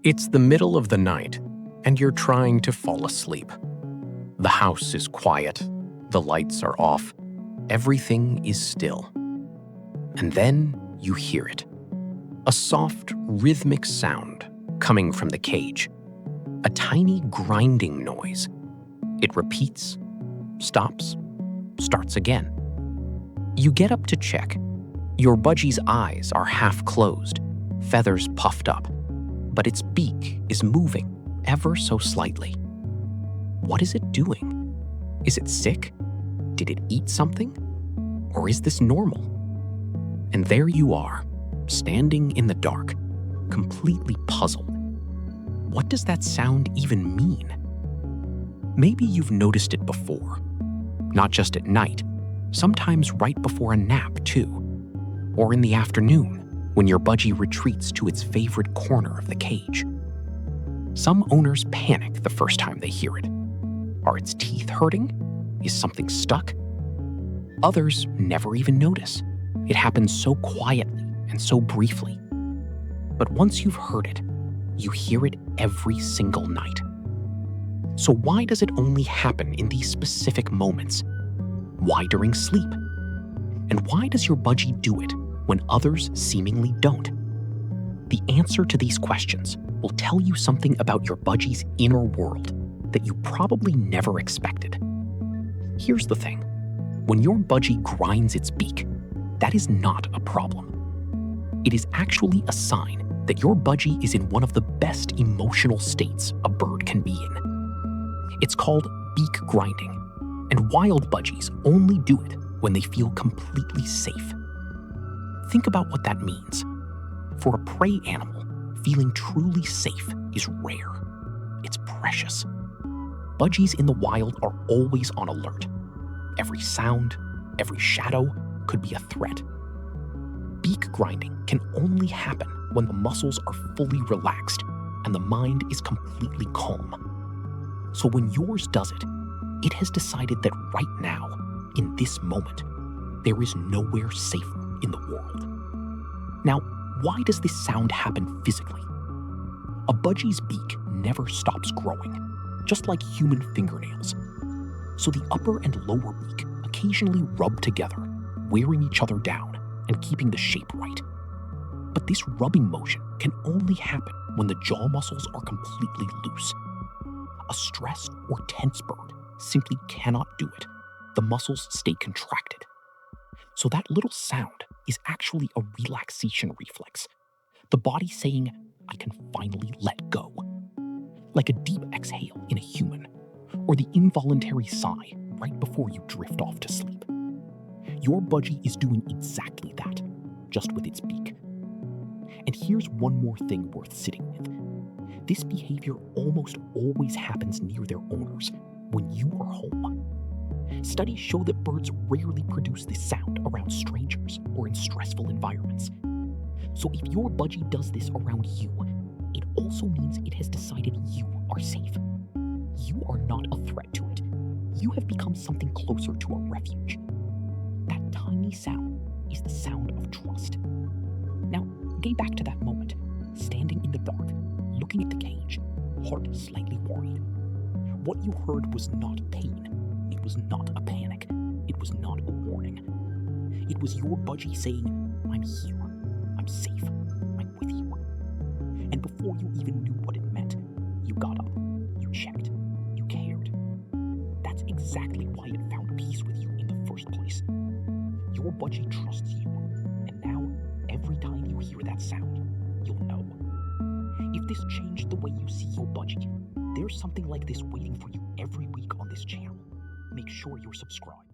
It's the middle of the night, and you're trying to fall asleep. The house is quiet, the lights are off, everything is still. And then you hear it. A soft, rhythmic sound coming from the cage. A tiny grinding noise. It repeats, stops, starts again. You get up to check. Your budgie's eyes are half closed, feathers puffed up, but its beak is moving ever so slightly. What is it doing? Is it sick? Did it eat something? Or is this normal? And there you are, standing in the dark, completely puzzled. What does that sound even mean? Maybe you've noticed it before. Not just at night, sometimes right before a nap too. Or in the afternoon, when your budgie retreats to its favorite corner of the cage. Some owners panic the first time they hear it. Are its teeth hurting? Is something stuck? Others never even notice. It happens so quietly and so briefly. But once you've heard it, you hear it every single night. So why does it only happen in these specific moments? Why during sleep? And why does your budgie do it when others seemingly don't? The answer to these questions will tell you something about your budgie's inner world that you probably never expected. Here's the thing. When your budgie grinds its beak, that is not a problem. It is actually a sign that your budgie is in one of the best emotional states a bird can be in. It's called beak grinding, and wild budgies only do it when they feel completely safe. Think about what that means. For a prey animal, feeling truly safe is rare. It's precious. Budgies in the wild are always on alert. Every sound, every shadow could be a threat. Beak grinding can only happen when the muscles are fully relaxed and the mind is completely calm. So when yours does it, it has decided that right now, in this moment, there is nowhere safer in the world. Now, why does this sound happen physically? A budgie's beak never stops growing, just like human fingernails. So the upper and lower beak occasionally rub together, wearing each other down and keeping the shape right. But this rubbing motion can only happen when the jaw muscles are completely loose. A stressed or tense bird simply cannot do it. The muscles stay contracted. So that little sound is actually a relaxation reflex. The body saying, I can finally let go. Like a deep exhale in a human, or the involuntary sigh right before you drift off to sleep. Your budgie is doing exactly that, just with its beak. And here's one more thing worth sitting with. This behavior almost always happens near their owners when you are home. Studies show that birds rarely produce this sound around strangers or in stressful environments. So if your budgie does this around you, it also means it has decided you are safe. You are not a threat to it. You have become something closer to a refuge. That tiny sound is the sound of trust. Now, get back to that moment, standing in the dark, looking at the cage, heart slightly worried. What you heard was not pain. It was not a panic. It was not a warning. It was your budgie saying, I'm here. I'm safe. I'm with you. And before you even knew what it meant, you got up. You checked. You cared. That's exactly why it found peace with you in the first place. Your budgie trusts you. And now, every time you hear that sound, you'll know. If this changed the way you see your budgie, there's something like this waiting for you every week on this channel. Make sure you're subscribed.